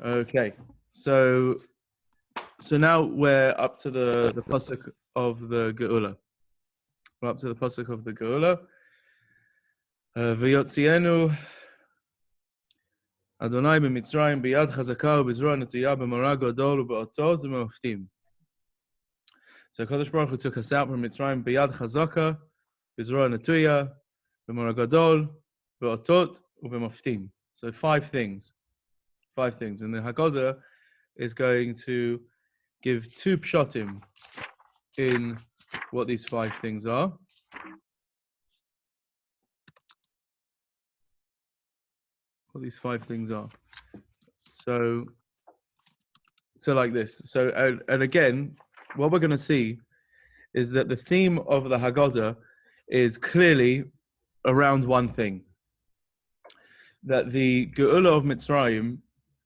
Okay, so now we're up to the pasuk of the Geula. We're up to the pasuk of the Geula. V'yotzienu Adonai b'Mitzrayim b'yad chazaka u'b'zruah netuya b'mara gadol u'ba'otot u'moftim. So Kadosh Baruch Hu took us out from Mitzrayim b'yad chazaka, b'zruah netuya, b'mara gadol, b'otot u'b'moftim. So five things. And the Haggadah is going to give two pshatim in what these five things are. What these five things are. So like this. So, and again, what we're going to see is that the theme of the Haggadah is clearly around one thing. That the Geula of Mitzrayim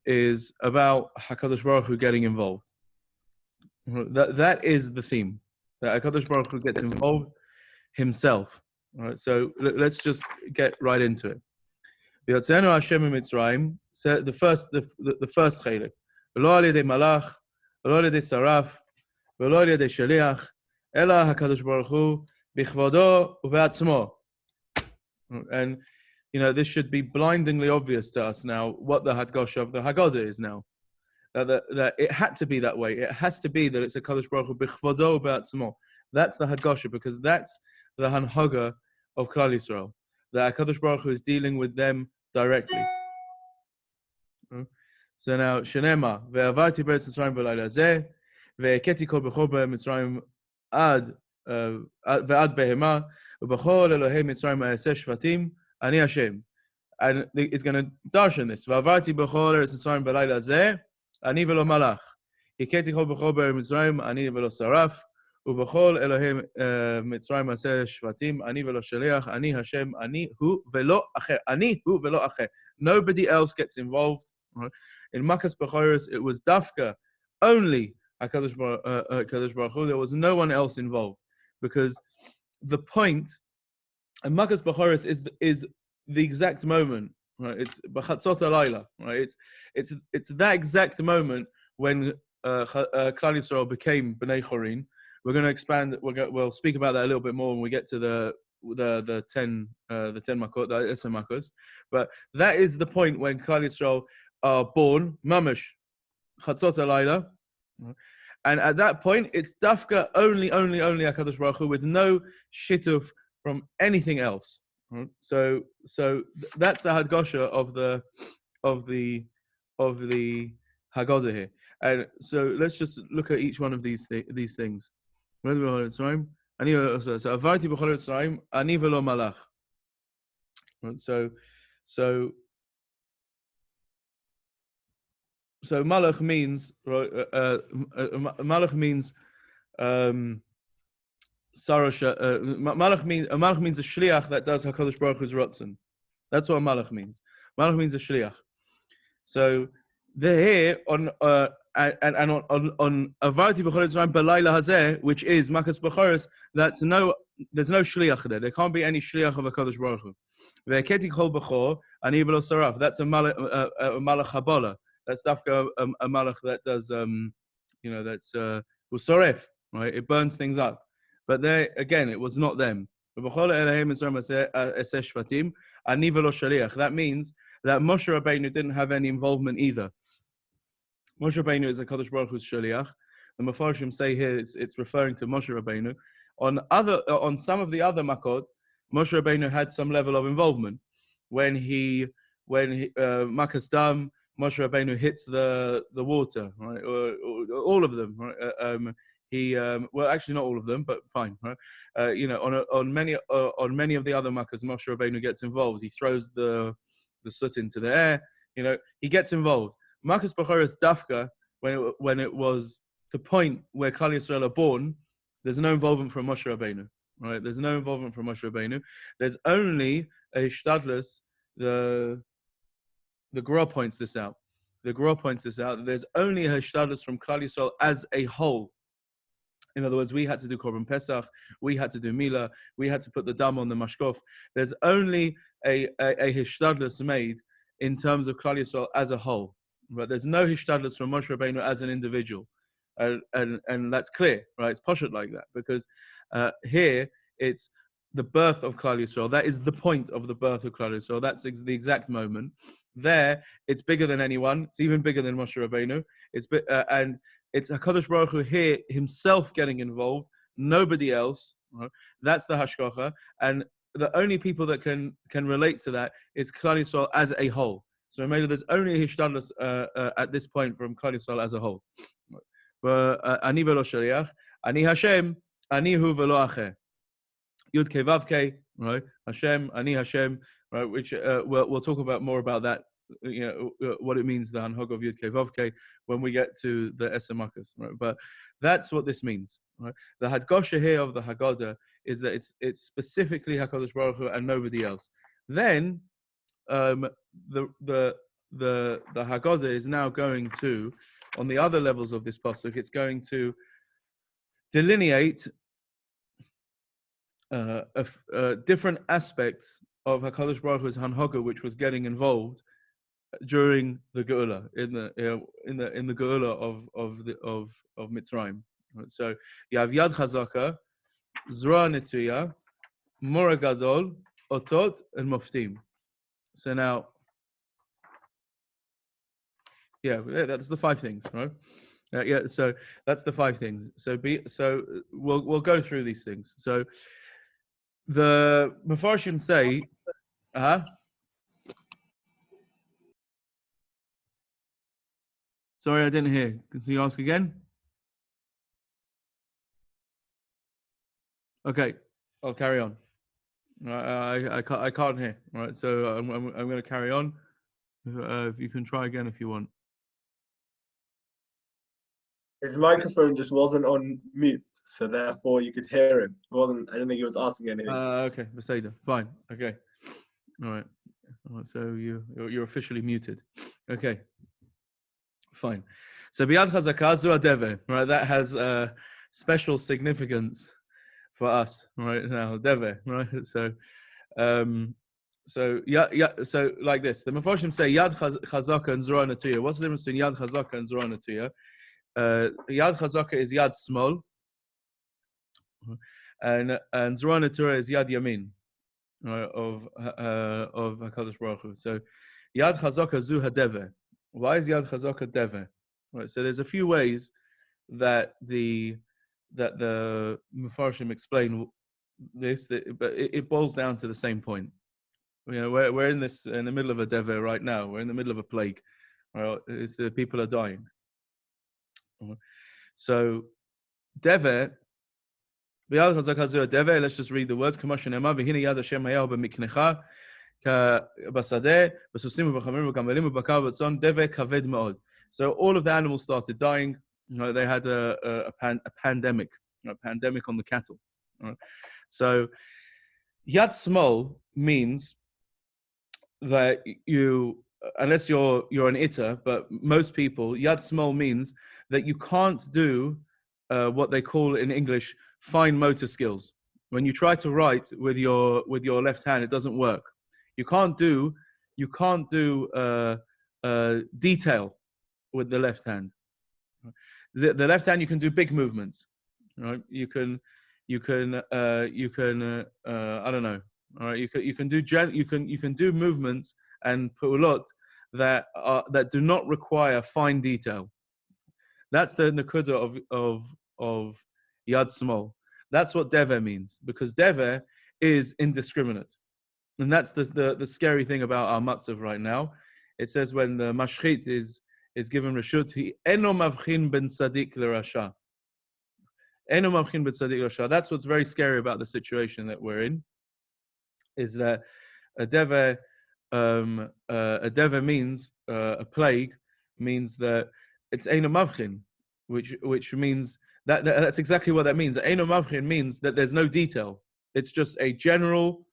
is about HaKadosh Baruch Hu getting involved. That is the theme. That HaKadosh Baruch Hu gets involved himself. All right, so let's just get right into it. V'yotzenu Hashem Mitzrayim. So the first chelik. V'lo al yedei malach, v'lo al yedei saraf, v'lo al yedei shaliach, ela HaKadosh Baruch Hu b'chvodo u'be'atzmo. And this should be blindingly obvious to us now what the Hadgosha of the Haggadah is now. That it had to be that way. It has to be that it's a Kadosh Baruch Hu b'chvodo u'be'atzmo. That's the Hadgosha, because that's the Hanhaga of Klal Yisrael. That HaKadosh Baruch Hu is dealing with them directly. So now, Shenema, ve'avarti be'etz Mitzrayim b'layla zeh, ve'eketi kol b'chol be'Mitzrayim ad ve'ad behema, u'b'chol Elohei Mitzrayim ha'eseh shvatim, ani Hashem. And it's going to darshan this. Ve'avarti b'chol eretz Mitzrayim b'layla zeh, ani ve'lo malach. Eketi kol b'chol be'Mitzrayim, ani ve'lo saraf, u'b'chol Elohei Mitzrayim ha'eseh shvatim, ani ve'lo shaliach, ani Hashem, ani hu ve'lo acher. Ani hu ve'lo acher. Nobody else gets involved. Right? In Makas B'choros, it was Dafka, only HaKadosh Baruch Hu. There was no one else involved, because the point, and Makas B'choros is the exact moment, right? It's B'chatzot Halayla, right? It's that exact moment when Klal Yisrael became Bnei Chorin. We're going to expand. We'll speak about that a little bit more when we get to the 10 makot, the 10 makos. But that is the point when Klal Yisrael are born, mamash, chatzot halayla, and at that point it's dafka only HaKadosh Baruch Hu, with no shituf from anything else. So that's the Hadgosha of the Haggadah here. And so let's just look at each one of these things. So avarti b'chol Mitzrayim, ani ve'lo malach. So malach means malach means malach means a shliach that does HaKadosh Baruch Hu's rotzen. That's what a malach means. Malach means a shliach. So here on avarti b'chol Mitzrayim b'layla hazeh, which is Makas B'choros, there's no shliach there. There can't be any shliach of HaKadosh Baruch Hu. Ve'eketi kol b'chol ani ve'lo saraf. That's a malach habola. That's dafka a malach that does, that's usoref, right? It burns things up. But there, again, it was not them. That means that Moshe Rabbeinu didn't have any involvement either. Moshe Rabbeinu is a Kadosh Baruch Hu's shaliach. The Mefarshim say here it's referring to Moshe Rabbeinu. On some of the other makot, Moshe Rabbeinu had some level of involvement. When Makas Dam, Moshe Rabbeinu hits the water, right? Or all of them, right? Well, actually not all of them, but fine, right? On many of the other makkahs, Moshe Rabbeinu gets involved. He throws the soot into the air. He gets involved. Makas B'choros Dafka, when it was the point where Klal Yisrael are born, there's no involvement from Moshe Rabbeinu, right? There's no involvement from Moshe Rabbeinu. There's only a hishtadlus. The Gra points this out. There's only a hishtadlus from Klal Yisrael as a whole. In other words, we had to do Korban Pesach, we had to do Mila, we had to put the dam on the mashkof. There's only a hishtadlus made in terms of Klal Yisrael as a whole. But there's no hishtadlus from Moshe Rabbeinu as an individual, and that's clear, right? It's poshut like that because here it's the birth of Klal Yisrael. That is the point of the birth of Klal Yisrael. That's the exact moment. There, it's bigger than anyone. It's even bigger than Moshe Rabbeinu. And it's HaKadosh Baruch Hu here himself getting involved. Nobody else. Right? That's the hashgacha, and the only people that can relate to that is Klal Yisrael as a whole. So maybe there's only a hishtadlus at this point from Klal Yisrael as a whole. But ani velo shaliach, ani Hashem, ani hu velo acher. Yud Kei Vav Kei, right? Hashem, ani Hashem, right? Which we'll talk about more about that. What it means, the Hanhog of Yud Kei Vav Kei, when we get to the Esamakas, right? But that's what this means, right? The Hadgosha here of the Haggadah is that it's specifically HaKadosh Baruch Hu and nobody else. Then the Haggadah is now going to, on the other levels of this pasuk, it's going to delineate different aspects of HaKadosh Baruch Hu's Hanhogah, which was getting involved during the Geula, in the Geula of Mitzrayim. Right? So you have Yad Chazaka, Zra Netuya, Mora Gadol, Otot, and Moftim. So now, that's the 5 things, right? So that's the 5 things. So we'll go through these things. So the Mefarshim say, Sorry, I didn't hear. Can you ask again? Okay, I'll carry on. I can't hear. All right, so I'm going to carry on. If you can try again if you want. His microphone just wasn't on mute, so therefore you could hear him. I don't think he was asking anything. Okay, Beseda. Fine. Okay. All right. So you're officially muted. Okay. Fine. So Biyad Chazaka Zu Adeve, right? That has special significance for us right now. Deve, right? So so like this. The Mefarshim say Yad Chazaka and Zora Natuya. What's the difference between Yad Chazaka and Zora Natuya? Yad Chazaka is Yad Small, and Zora Natuya is Yad Yamin, right, of Hakadosh Baruch Hu. So Yad Chazaka Zu Hadeve. Why is Yad Chazaka Deve? Right. So there's a few ways that the Mefarshim explain this, but it boils down to the same point. We're in the middle of a deva right now. We're in the middle of a plague. Right? The people are dying. So deva. Let's just read the words. So all of the animals started dying. They had a pandemic, a pandemic on the cattle. So Yad Small means that you, unless you're an itter, but most people, Yad Small means that you can't do what they call in English fine motor skills. When you try to write with your left hand, it doesn't work. You can't do detail with the left hand. The left hand, you can do big movements, right? You can I don't know. All right, you can do movements and pulot that do not require fine detail. That's the nakuda of Yad Small. That's what deva means, because deva is indiscriminate, and that's the scary thing about our matzav right now. It says when the mashchit is given reshut, he eno mavchin ben tzaddik l'rasha. Eno mavchin ben tzaddik l'rasha. That's what's very scary about the situation that we're in, is that a deva means a plague means that it's eno mavchin, which means that's exactly what that means. Eno mavchin means that there's no detail. It's just a general,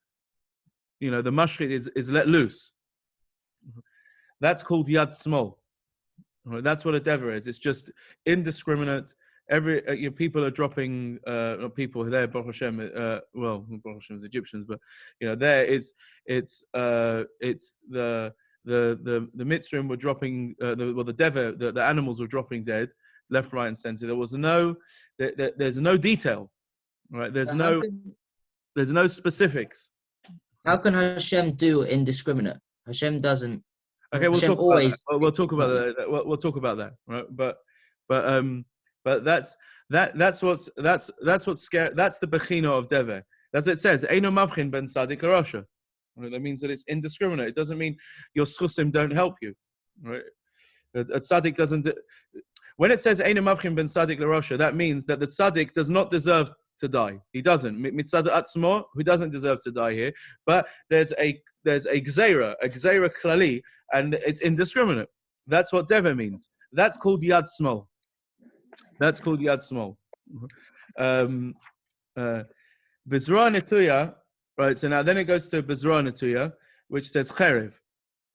the mashchit is let loose. That's called Yad Small. That's what a deva is. It's just indiscriminate. People are dropping. People there, Baruch Hashem. Baruch Hashem is Egyptians, but there it's the the Mitzrayim were dropping, the Dever, the animals were dropping dead, left, right, and center. There was there's no detail, right? There's no specifics. How can Hashem do indiscriminate? Hashem doesn't. Okay, we'll Hashem talk about always. that. We'll talk about that. We'll talk about that, right? But that's what's scary. That's the bechina of Dever. That's what it says. Eino mavchin ben tzaddik l'rasha. Right? That means that it's indiscriminate. It doesn't mean your schusim don't help you. Right? A tzaddik doesn't. When it says Eino mavchin ben tzaddik l'rasha, that means that the tzaddik does not deserve to die. He doesn't. Mitzad atzmo, who doesn't deserve to die here. But there's a gzeira klali, and it's indiscriminate. That's what Dever means. That's called yad smol. That's called yad smol. Bezra netuya, right? So now then it goes to Bezra netuya, which says cherev.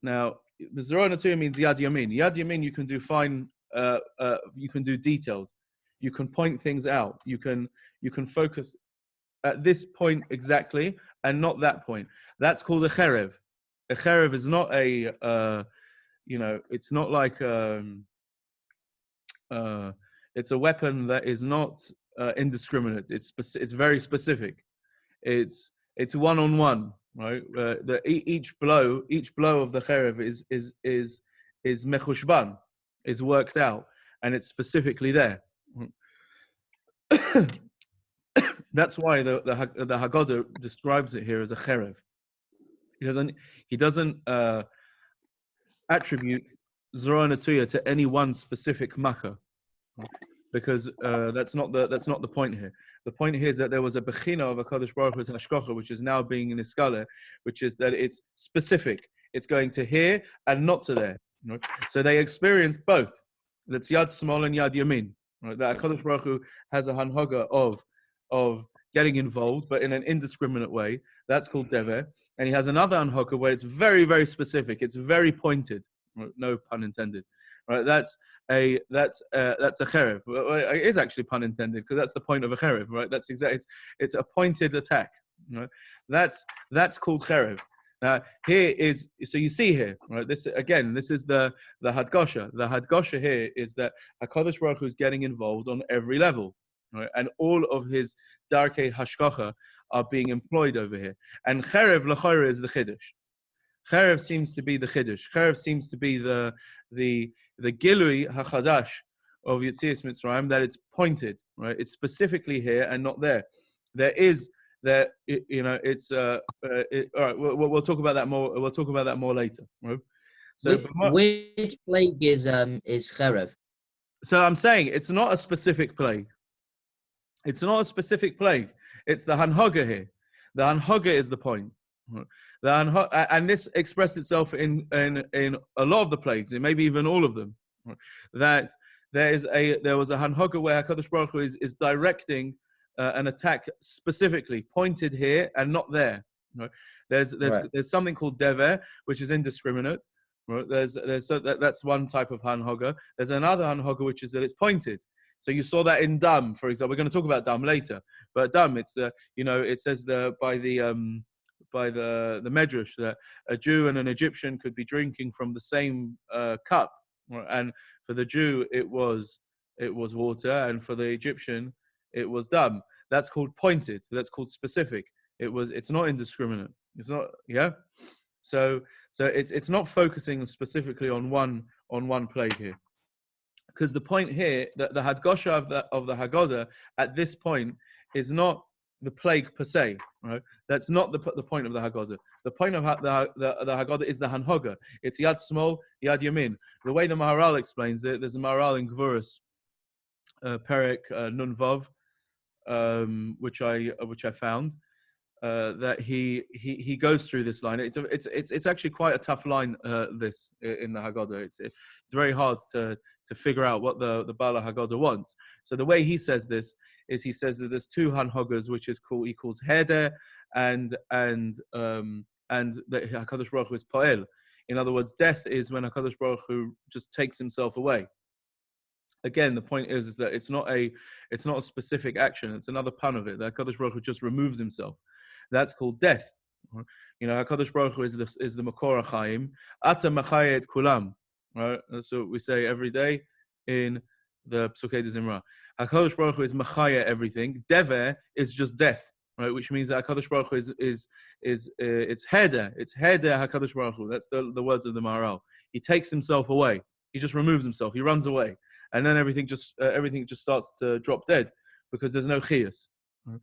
Now Bezra netuya means yad yamin. Yad yamin you can do fine. You can do detailed. You can point things out. You can focus at this point exactly and not that point. That's called a cherev. A cherev is not a it's not like it's a weapon that is not indiscriminate. It's very specific. It's one-on-one, right? Each blow of the cherev is mechushban, is worked out, and it's specifically there. That's why the Haggadah describes it here as a cherev. He doesn't attribute Zorah Natuya to any one specific makkah, because that's not the point here. The point here is that there was a bechina of a Kadosh Baruch Hu's hashgacha, which is now being in iskala, which is that it's specific. It's going to here and not to there. Right? So they experienced both. That's yad small and yad yamin. Right? That Kadosh Baruch Hu has a hanhaga of getting involved, but in an indiscriminate way. That's called dever. And he has another hanhaga where it's very, very specific. It's very pointed. Right? No pun intended. Right? That's a cherev. It is actually pun intended because that's the point of a cherev. Right? That's exactly. It's a pointed attack. Right? That's called cherev. Now here is, so you see here, right? This is the hadgasha. The hadgasha here is that HaKadosh Baruch Hu is getting involved on every level, right? And all of his darkei hashgacha are being employed over here. And cherev l'chayre is the chiddush. Cherev seems to be the chiddush. Cherev seems to be the gilui hachadash of Yetzias Mitzrayim, that it's pointed, right? It's specifically here and not there. It's all right. We'll talk about that more. We'll talk about that more later. Right? So, which plague is cherev? So I'm saying it's not a specific plague. It's not a specific plague. It's the hanhaga here. The hanhaga is the point. And this expressed itself in a lot of the plagues, and maybe even all of them. That there was a hanhaga where HaKadosh Baruch Hu is directing an attack specifically pointed here and not there. Right? There's something called dever, which is indiscriminate. Right? That's one type of hanhaga. There's another hanhaga which is that it's pointed. So you saw that in Dam, for example. We're going to talk about Dam later, but Dam, it's it says by the Medrash that a Jew and an Egyptian could be drinking from the same cup, right? And for the Jew it was water, and for the Egyptian it was dam. That's called pointed. That's called specific. It's not indiscriminate. It's not, yeah. So it's not focusing specifically on one plague here, because the point here that the hadgasha of the Haggadah at this point is not the plague per se, right? That's not the point of the Haggadah. The point of the Haggadah is the hanhaga. It's yad smol, yad yamin. The way the Maharal explains it, there's a Maharal in Gvuras, Perek Nun Vav, which I found, that he goes through this line. It's actually quite a tough line, this in the Haggadah. It's very hard to figure out what the Bala Haggadah wants. So the way he says this is he says that there's two hanhagas, which he calls heder and that HaKadosh Baruch Hu is poel. In other words, death is when HaKadosh Baruch Hu just takes himself away. Again, the point is that it's not a specific action. It's another pun of it. That HaKadosh Baruch Hu just removes himself. That's called death. You know, HaKadosh Baruch Hu is the Makor HaChaim. Ata Machaya et Kulam. Right? That's what we say every day in the Psukei de Zimra. HaKadosh Baruch Hu is Machaya everything. Dever is just death, right? Which means that HaKadosh Baruch Hu is it's Heder. It's Heder HaKadosh Baruch Hu. That's the words of the Maharal. He takes himself away. He just removes himself. He runs away. And then everything just starts to drop dead because there's no chiyus. Right?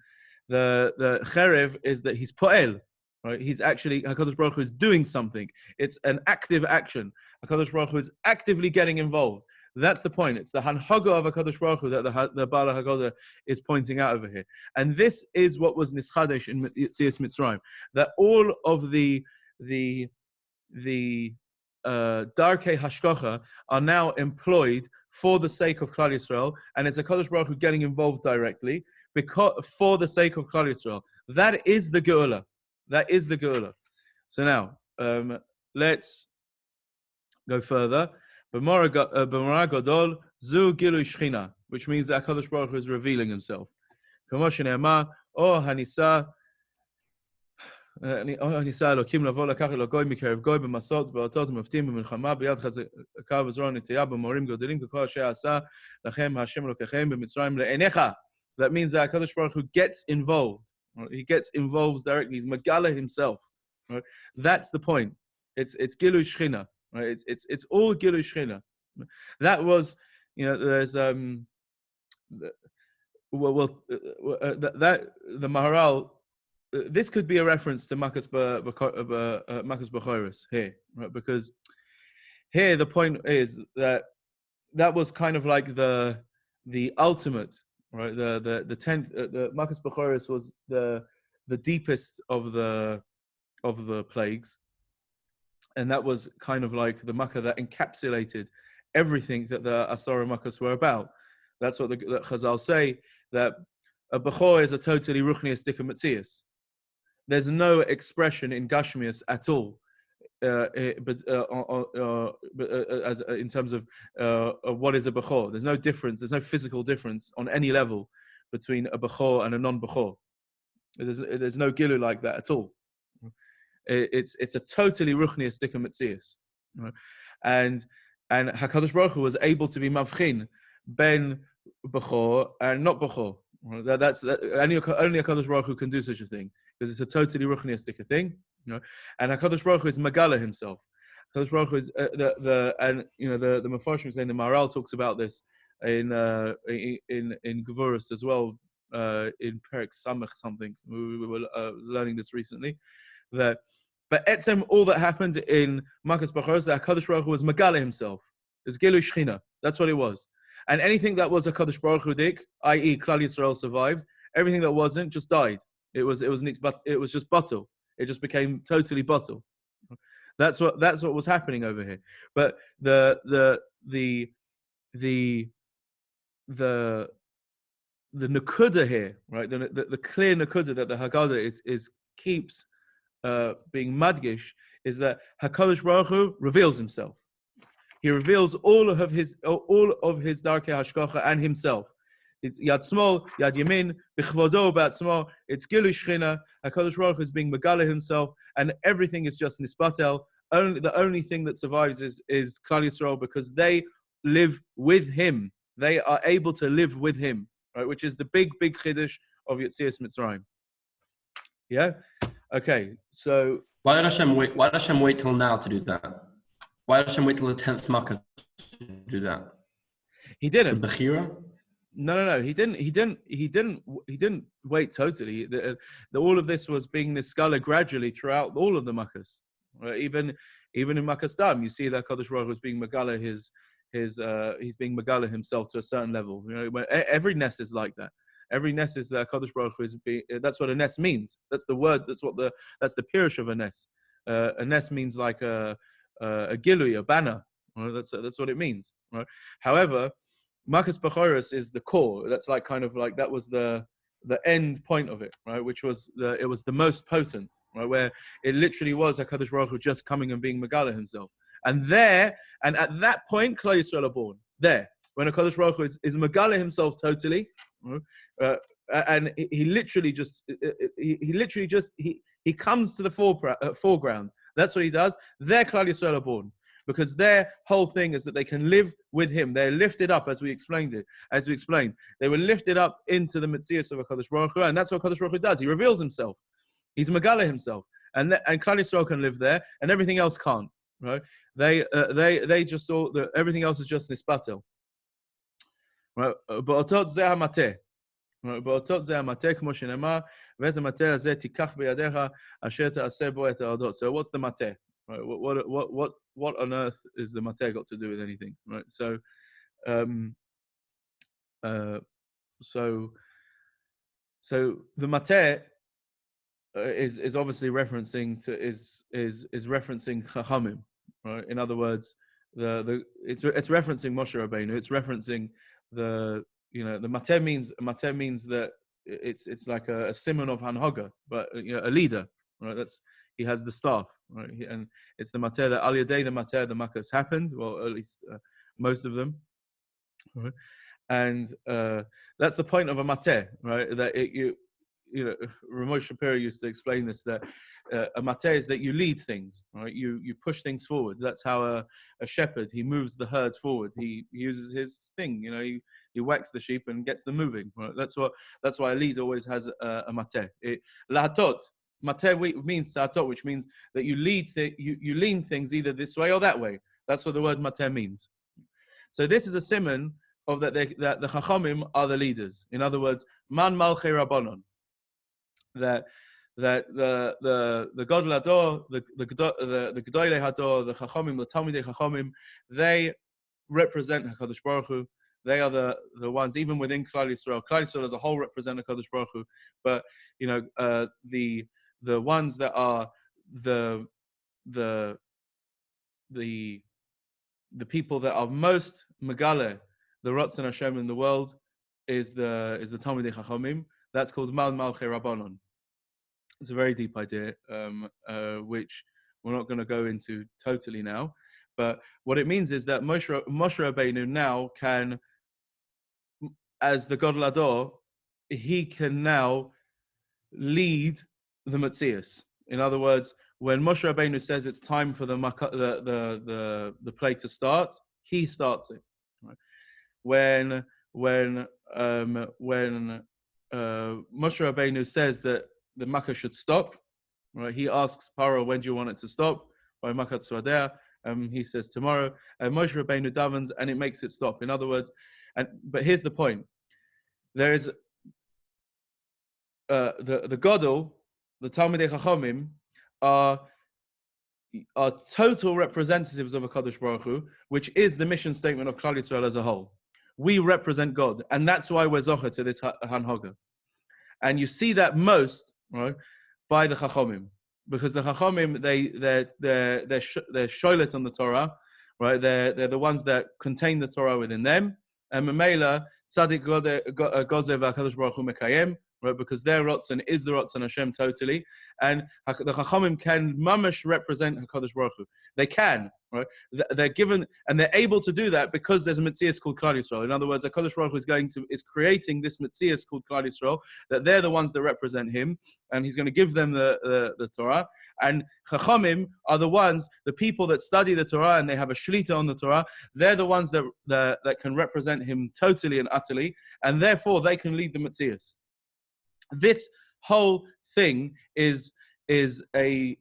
The cherev is that he's po'el. Right? He's actually, HaKadosh Baruch Hu is doing something. It's an active action. HaKadosh Baruch Hu is actively getting involved. That's the point. It's the hanhaga of HaKadosh Baruch Hu that the Baal Haggadah is pointing out over here. And this is what was nischadesh in Yetzias Mitzrayim. That all of the Darkei Hashkacha are now employed for the sake of Klal Yisrael, and it's HaKadosh Baruch Hu getting involved directly for the sake of Klal Yisrael. That is the Geula. That is the Geula. So now, let's go further. B'mara Gadol, Zu Gilui Shechina, which means that HaKadosh Baruch Hu is revealing himself. Kamo shene'emar, O Hanisa, ניסה אלוקים לבוא לקח אל הגוי מקרב גוי במסעות באותות ומפתים במלחמה ביד חזקה וזרוע נטויה במורים גדולים ככל אשר עשה לכם השם אלוקיכם במצרים לעיניך. That means that HaKadosh Baruch Hu gets involved. Right? He gets involved directly. He's Megala himself. Right? That's the point. It's Gilui Shechina. Right? It's all Gilui Shechina. That was, you know, there's the Maharal. This could be a reference to Makas B'choros here, right? Because here the point is that was kind of like the ultimate, right? The 10th, the Makas B'choros was the deepest of the plagues, and that was kind of like the Makkah that encapsulated everything that the Asara Makkahs were about. That's what the Chazal say, that a B'chor is a totally ruchniistic Metzias. There's no expression in Gashmias at all, but as in terms of what is a Bechor. There's no difference. There's no physical difference on any level between a Bechor and a non-Bechor. There's no Gilu like that at all. It's a totally Ruchniistic Metzias. And HaKadosh Baruch Hu was able to be Mavchin ben Bechor and not Bechor. That's only HaKadosh Baruch Hu can do such a thing, because it's a totally ruchniistic thing, you know. And HaKadosh Baruch Hu is Megala himself. HaKadosh Baruch Hu is the Mefarshim saying, the Maharal talks about this in Gevurus as well, in Perek Samach something. We were learning this recently. But etzem, all that happened in Makas B'choros, that HaKadosh Baruch Hu was Megala himself. It was Gilu Shechina. That's what it was. And anything that was a HaKadosh Baruch Hu dik, i.e. Klal Yisrael, survived. Everything that wasn't just died. It was just bottle. It just became totally bottle. That's what was happening over here. But the nakuda here, right? The clear nakuda that the Haggadah keeps being madgish is that HaKadosh Baruch Hu reveals himself. He reveals all of his Darkei Hashkacha and himself. It's Yad Smol, Yad Yamin, B'chvodo B'atzmo. It's Gilui Shechina. HaKadosh Baruch Hu is being Megala himself, and everything is just Nispatel. The only thing that survives is Klal Yisrael, because they live with him. They are able to live with him, right? Which is the big chiddush of Yetzias Mitzrayim. Yeah. Okay. So why did Hashem wait till now to do that? Why did Hashem wait till the 10th Makkah to do that? He didn't. The Bechira? No. He didn't wait totally. All of this was being niskala gradually throughout all of the Makkahs. Right? Even in Makkah Stam, you see that Kadosh Baruch Hu was being Megala he's being Megala himself to a certain level. You know, every Ness is like that. Every Ness is Kadosh Baruch Hu is being. That's what a Ness means. That's the word. That's the Pirush of a Ness. A Ness means like a Gilui, a banner. Right? That's what it means. Right? However, Makas B'choros is the core. That's like kind of like that was the end point of it, right? Which was it was the most potent, right? Where it literally was HaKadosh Baruch Hu just coming and being Megala himself. And at that point, Klal Yisrael are born. There, when HaKadosh Baruch Hu is Megala himself totally, and he literally just He comes to the foreground. That's what he does. Their Klal Yisrael are born. Because their whole thing is that they can live with him. They're lifted up, as we explained. They were lifted up into the Metzias of HaKadosh Baruch Hu, and that's what HaKadosh Baruch Hu does. He reveals himself. He's Megala himself. And Klal Yisrael can live there, and everything else can't. Right? They just all, everything else is just nispatel. Right? Ba'otot zeh hamateh. באותות זה המטה, כמו שנאמר, ואת המטה הזה תיקח בידיך, אשר תעשה בו את העדות. So what's the mate? Right? What on earth is the mate got to do with anything? Right? So, so the mate is obviously referencing to is referencing Chachamim. Right? In other words, it's referencing Moshe Rabbeinu. It's referencing the mateh means that it's like a simon of Haggadah, but a leader, right? He has the staff, right? And it's the mateh that al yadei the mateh the makas happened, well, at least most of them, right? And that's the point of a mateh, right? That Ramosh Shapiro used to explain this, that a mateh is that you lead things, right? You push things forward. That's how a shepherd, he moves the herd forward. He uses his thing, he whacks the sheep and gets them moving. Right? That's why a lead always has a mateh. Lahatot, mateh means lahatot, which means that you lead you lean things either this way or that way. That's what the word mateh means. So this is a simon of that the Chachamim are the leaders. In other words, man malchei rabbanon. That the Gadol Hador, the Gedolei Hador, the Chachamim, the Talmidei Chachamim, they represent HaKadosh Baruch Hu. They are the ones, even within Klal Yisrael. Klal Yisrael as a whole represent HaKadosh Baruch Hu. But the ones that are the people that are most megale, the Ratzon Hashem in the world, is the Talmidei Chachamim. That's called Mal Malchei Rabbanon. It's a very deep idea, which we're not going to go into totally now. But what it means is that Moshe Rabbeinu now can, as the Gadol Hador, he can now lead the Metzias. In other words, when Moshe Rabbeinu says it's time for the play to start, he starts it. Right? When Moshe Rabbeinu says that the makkah should stop, right? He asks Paro, when do you want it to stop? By makat swadeh, he says tomorrow. And Moshe Rabbeinu davens, and it makes it stop. In other words, but here's the point: there is the Gadol, the Talmidei Chachamim, are total representatives of HaKadosh Baruch Hu, which is the mission statement of Klal Yisrael as a whole. We represent God, and that's why we're zocher to this Hanhaga. And you see that most, right, by the Chachamim, because the Chachamim they're sholet on the Torah, right? They're the ones that contain the Torah within them. And Mamela Tzadik Gozev HaKadosh Baruch Hu Mekayem, right? Because their Ratzon is the Ratzon Hashem totally, and the Chachamim can mamash represent HaKadosh Baruch Hu. They can, right? They're given, and they're able to do that because there's a Metzias called Klal Yisrael. In other words, HaKadosh Baruch Hu is creating this Metzias called Klal Yisrael, that they're the ones that represent him, and he's going to give them the Torah. And Chachamim are the ones, the people that study the Torah and they have a shlita on the Torah. They're the ones that can represent him totally and utterly, and therefore they can lead the Metzias. This whole thing is the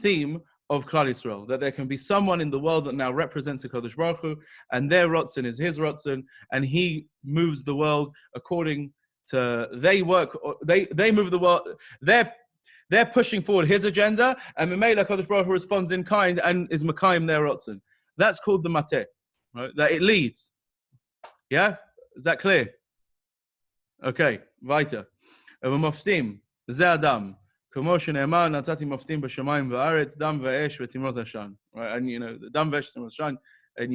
theme of Klal Yisrael, that there can be someone in the world that now represents the Kadosh Baruch Hu, and their Ratzon is his Ratzon, and he moves the world according to, they move the world, they're pushing forward his agenda, and Memela Kadosh Baruch Hu responds in kind and is Makayim their Ratzon. That's called the Mateh, right? That it leads. Yeah? Is that clear? Okay, weiter. ומופתים, זה אדם. כמו שנאמר, נתתי מופתים בשמיים וארץ, דם ואש ותמרות עשן. Right? And דם ואש ותמרות עשן, and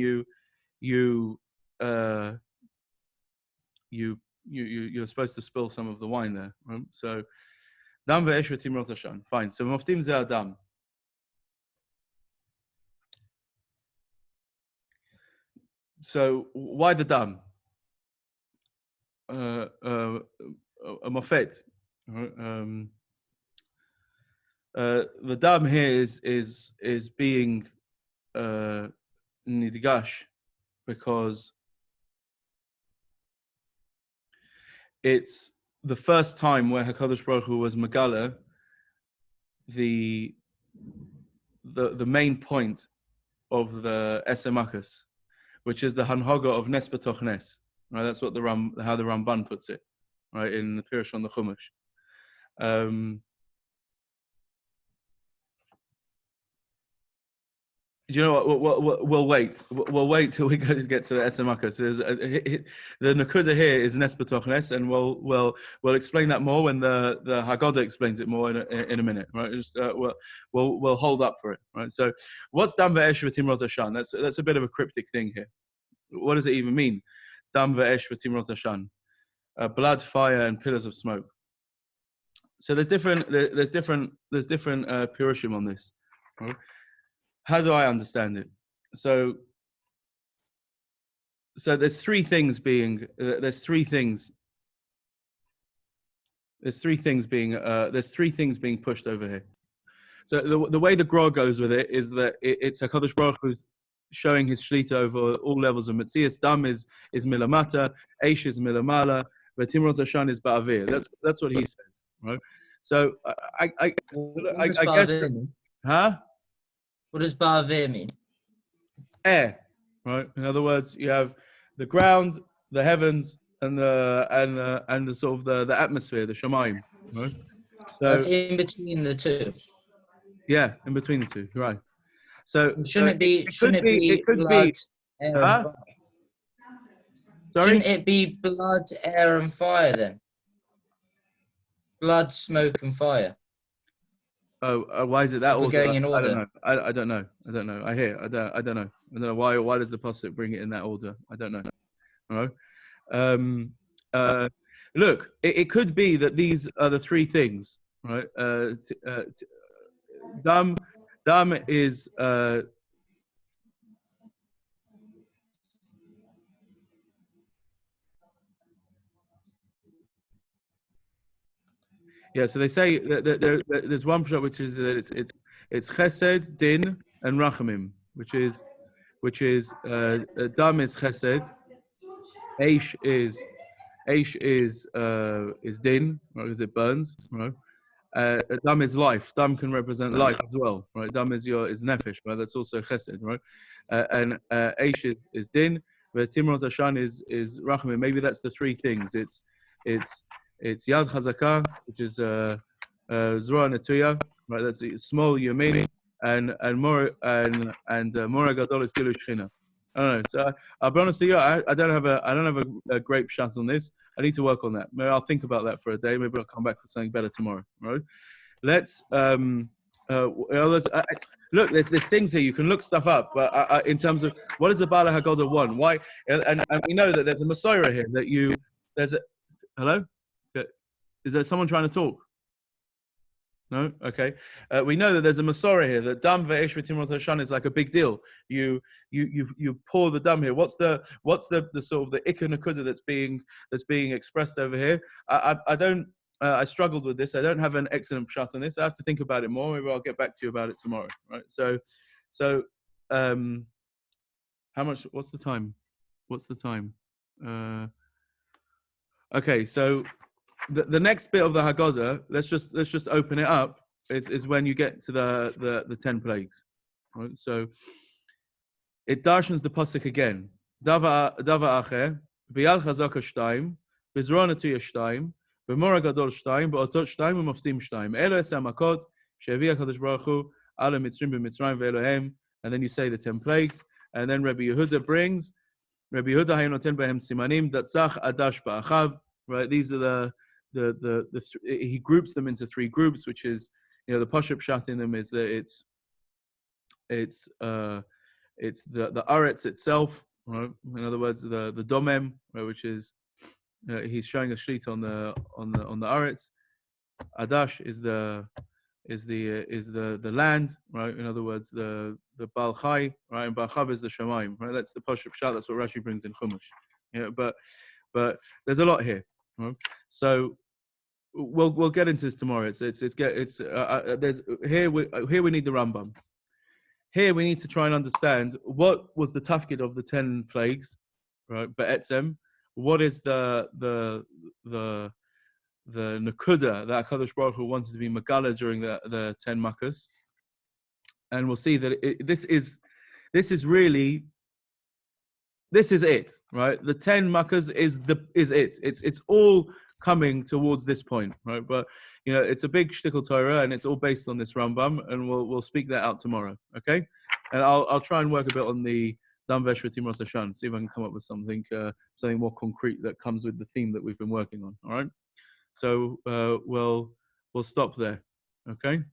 you're supposed to spill some of the wine there. Right? So, דם ואש ותמרות עשן. Fine. So, מופתים זה אדם. So, why the dam? A mofet. the dam here is being nidgash because it's the first time where Hakadosh Baruch Hu was Megala the main point of the Esemakas, which is the Hanhaga of Nes B'toch Nes. Right, that's what how the Ramban puts it, right, in the Pirush on the Chumash. Do you know what? We'll wait. We'll wait till we get to the Esemakas. The Nakuda here is Nes B'toch Nes, and we'll explain that more when the Haggadah explains it more in a minute. Right? Just we'll hold up for it. Right. So, what's Dam Ve'esh V'Timrot Hashan? That's a bit of a cryptic thing here. What does it even mean? Dam Ve'esh V'Timrot Hashan, blood, fire, and pillars of smoke. So there's different pirushim on this. Right? How do I understand it? So there's three things being pushed over here. So the way the Gra goes with it is that it's HaKadosh Baruch Hu showing his shlita over all levels of Metzias. Dam is milamata, Eish is milamala, V'Timrot Hashan is ba'avir. That's what he says, right? So I guess, huh? What does ba'avir mean? Air, right? In other words, you have the ground, the heavens, and the sort of the atmosphere, the shamayim, right? So That's in between the two. Yeah, in between the two, right? So Shouldn't it be blood, air, and fire? Sorry? Shouldn't it be blood, air, and fire then? Blood, smoke, and fire. Oh, why is it that If we're order? going in order. I don't know. I don't know. I don't know. Why does the pasuk bring it in that order? I don't know. All right. Look, it could be that these are the three things, right? Dam is yeah. So they say that there's one shot which is that it's chesed, din, and rachamim, which is dam is chesed, eish is din, right, because it burns, right? Dam is life. Dam can represent life as well, right? Dam is nefesh, right? That's also chesed, right? And eish is din, but Timrot Hashan is rachamim. Maybe that's the three things. It's yad chazaka, which is zrua netuya, right? That's the small yamini, and more gadol is gilu shchina. I don't know. So I'll be honest with you. I don't have a great shot on this. I need to work on that. Maybe I'll think about that for a day. Maybe I'll come back with something better tomorrow. Right? Let's look. There's things here you can look stuff up, but in terms of what does the Bala Haggadah want? Why? And we know that there's a Messiah here. Hello. Is there someone trying to talk? No? Okay. We know that there's a Masorah here, that Dam Ve'esh V'Timrot Hashan is like a big deal. You pour the dam here. What's the sort of the Ikka Nakuda that's being expressed over here? I struggled with this. I don't have an excellent shot on this. I have to think about it more. Maybe I'll get back to you about it tomorrow. Right. So how much, what's the time? Okay, so the next bit of the Haggadah, let's just open it up. Is when you get to the 10 plagues, right? So it darshans the pasuk again. Dava acher b'yad chazaka shtayim b'zrua netuya shtayim b'mora gadol shtayim b'otot shtayim u'moftim shtayim. Elo es hamakot she'avia Kadosh Baruch Hu ala mitzrim b'mitzrayim ve'elohem. And then you say the 10 plagues, and then Rabbi Yehuda brings Rabbi Yehuda haynoten behem simanim datzach adash ba'achav. Right, these are he groups them into three groups, which is, the Pashup Pshat in them is that it's the Aretz itself, right? In other words, the Domem, right, which is he's showing a sheet on the Aretz. Adash is the land, right? In other words, the Baal Chai, right? And Ba'achav is the Shamayim, right? That's the Pashup Pshat. That's what Rashi brings in Chumash. Yeah, but there's a lot here. Right? So we'll get into this tomorrow. There's here we need the Rambam. Here we need to try and understand what was the tafkid of the 10 plagues, right? Be'etzem. What is the nakuda that HaKadosh Baruch Hu wanted to be Megala during the 10 Makkahs? And we'll see that this is it, right? The 10 Makkahs is it. It's all coming towards this point, right? But it's a big shtickle Torah, and it's all based on this Rambam, and we'll speak that out tomorrow, okay? And I'll try and work a bit on the Dam Veshvatim Rosh Hashanah, see if I can come up with something more concrete that comes with the theme that we've been working on. All right, so we'll stop there, okay?